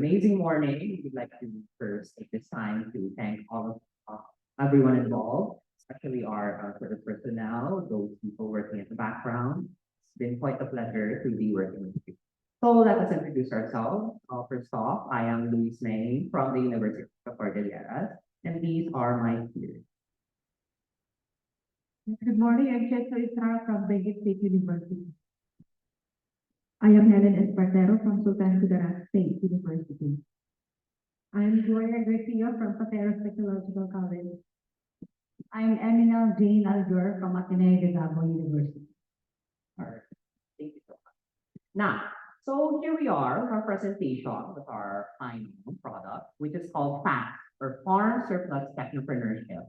Amazing morning. We'd like to first take this time to thank all of everyone involved, especially our service personnel, those people working in the background. It's been quite a pleasure to be working with you. So let us introduce ourselves. First off, I am Luis May from the University of Cordillera, and these are my peers. Good morning, I'm Checho Isara from Benguet State University. I am Helen Espartero from Sultan Kudarat State University. I am Gloria Garcia from Pateros Technological College. I am Eminal Jane Aldur from Ateneo de Davao University. All right. Thank you so much. Now, so here we are with our presentation with our final product, which is called FAST, or Farm Surplus Technopreneurship.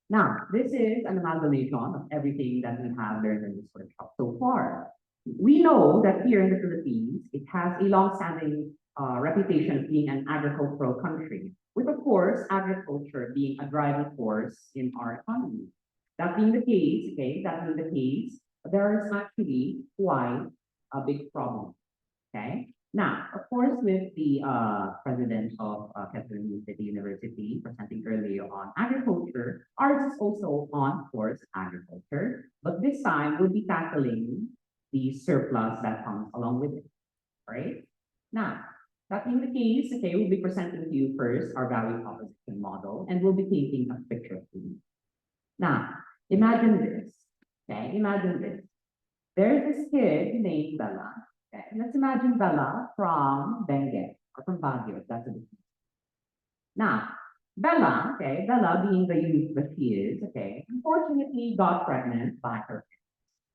Now, this is an amalgamation of everything that we have learned in this workshop so far. We know that here in the Philippines, it has a long-standing reputation of being an agricultural country, with, of course, agriculture being a driving force in our economy. That being the case, there is actually quite a big problem, okay? Now, of course, with the president of Quezon City University presenting earlier on agriculture, ours is also on, of course, agriculture, but this time we'll be tackling the surplus that comes along with it, right? Now, that being the case, okay, we'll be presenting to you first our value proposition model, and we'll be painting a picture for you. Now, imagine this, okay? Imagine this. There's this kid named Bella. Okay, let's imagine Bella from Benguet or from Baguio, if that's a difference. Now, Bella, okay, Bella being the youth that she is, okay, unfortunately got pregnant by her parents,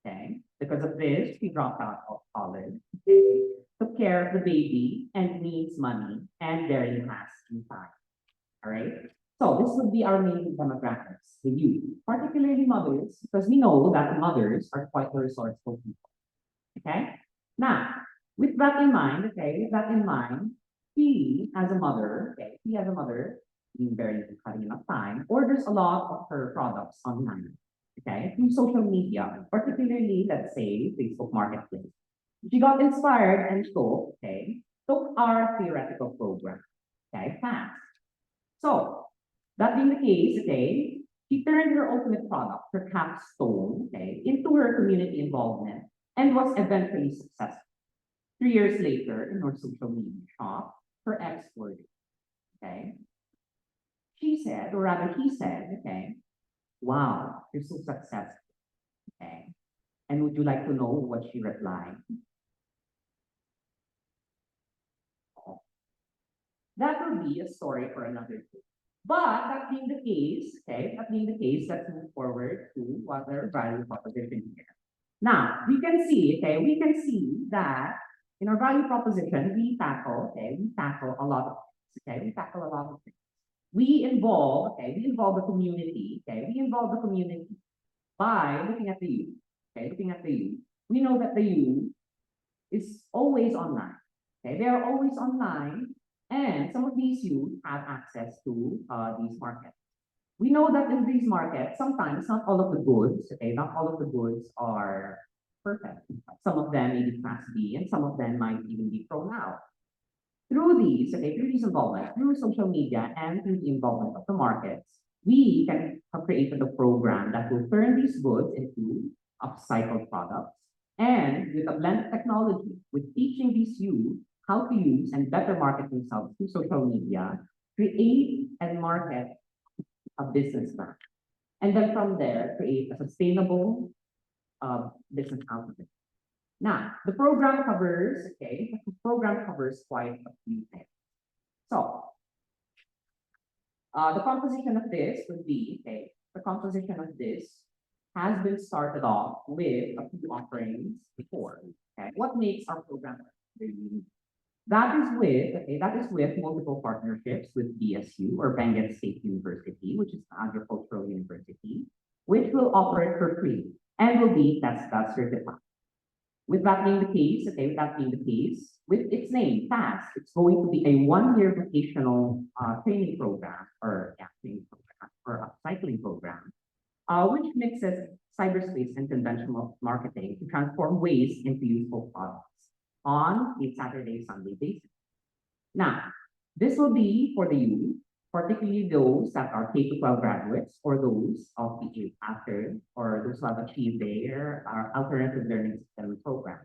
okay? Because of this, she dropped out of college, okay, took care of the baby and needs money, and there you has inside. All right. So this would be our main demographics, the youth, particularly mothers, because we know that mothers are quite the resourceful people. Okay. Now, with that in mind, she as a mother, being very having enough time, orders a lot of her products online, okay, through social media, particularly, let's say, Facebook Marketplace. She got inspired and took our theoretical program, okay, FAST. So, that being the case, okay, she turned her ultimate product, her capstone, okay, into her community involvement and was eventually successful. 3 years later, in her social media shop, her ex word, okay? She said, or rather he said, okay, wow, you're so successful, okay? And would you like to know what she replied? Oh. That would be a story for another day. But that being the case, let's move forward to what our value proposition here. Now, we can see that in our value proposition, we tackle a lot of things, We involve the community, by looking at the youth, We know that the youth is always online, They are always online, and some of these youth have access to these markets. We know that in these markets, sometimes not all of the goods, are perfect. Some of them may be class B, and some of them might even be thrown out. Through these involvement, through social media and through the involvement of the markets, we can have created a program that will turn these goods into upcycled products. And with a blend of technology, with teaching these youth how to use and better market themselves through social media, create and market a business plan. And then from there, create a sustainable business out of it. Now, the program covers quite a few things. So, the composition of this has been started off with a few offerings before. Okay, what makes our program very unique? That is with multiple partnerships with BSU or Benguet State University, which is an agricultural university, which will offer it for free and will be TESDA certified. With that being the case, with its name, FAST, it's going to be a 1-year vocational training program or upcycling program, which mixes cyberspace and conventional marketing to transform waste into useful products on a Saturday, Sunday basis. Now, This will be for the youth, particularly those that are K-12 graduates or those of the after or those who have achieved their alternative learning system program.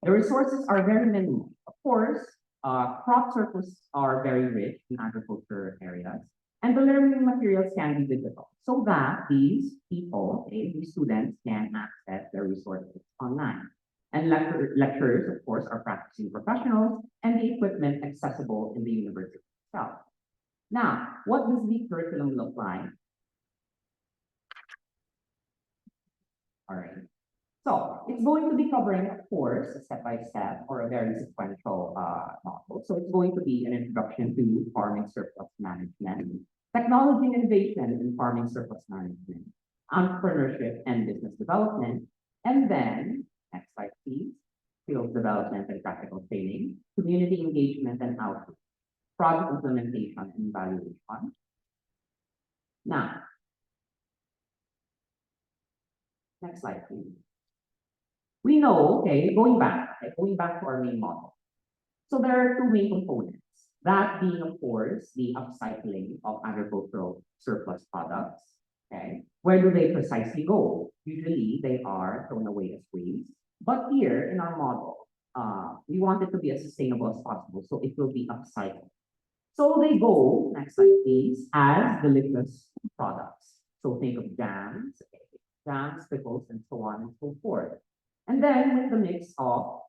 The resources are very minimal. Of course, crop circles are very rich in agriculture areas, and the learning materials can be digital, so that these people, these students, can access their resources online. And lecturers, of course, are practicing professionals, and the equipment accessible in the university itself. Now, what does the curriculum look like? All right. So it's going to be covering, of course, a step-by-step or a very sequential model. So it's going to be an introduction to farming surplus management, technology and innovation in farming surplus management, entrepreneurship and business development, and then, next slide please, skills development and practical training, community engagement and outreach, project implementation and evaluation. Now, next slide please. We know, okay, going back to our main model. So there are two main components. That being, of course, the upcycling of agricultural surplus products. Okay, where do they precisely go? Usually, they are thrown away as waste. But here in our model, we want it to be as sustainable as possible, so it will be upcycled. So they go, next slide please, as delicious products. So think of jams, pickles, and so on and so forth. And then with the mix of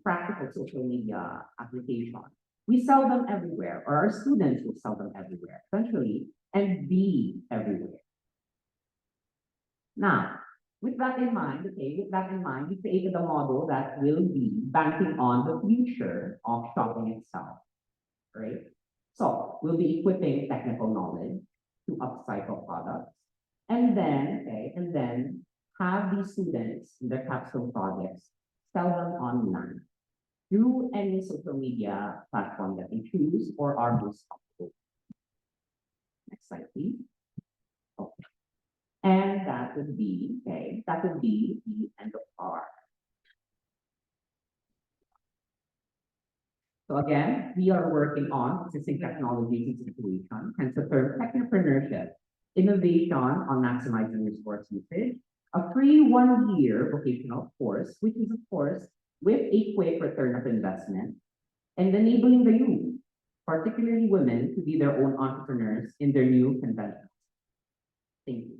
practical social media application, we sell them everywhere, or our students will sell them everywhere, essentially, and be everywhere. Now, with that in mind, we created a model that will be banking on the future of shopping itself, right? So we'll be equipping technical knowledge to upcycle products, and then have these students in their capstone projects sell them online through any social media platform that they choose or are most comfortable. Next slide, please. Okay. And that would be the end of our. So again, we are working on existing technologies and situations, hence the term technopreneurship, innovation on maximizing resource usage, a free 1-year vocational course, which is of course with a quick return of investment, and enabling the youth, particularly women, to be their own entrepreneurs in their new conventions. Thank you.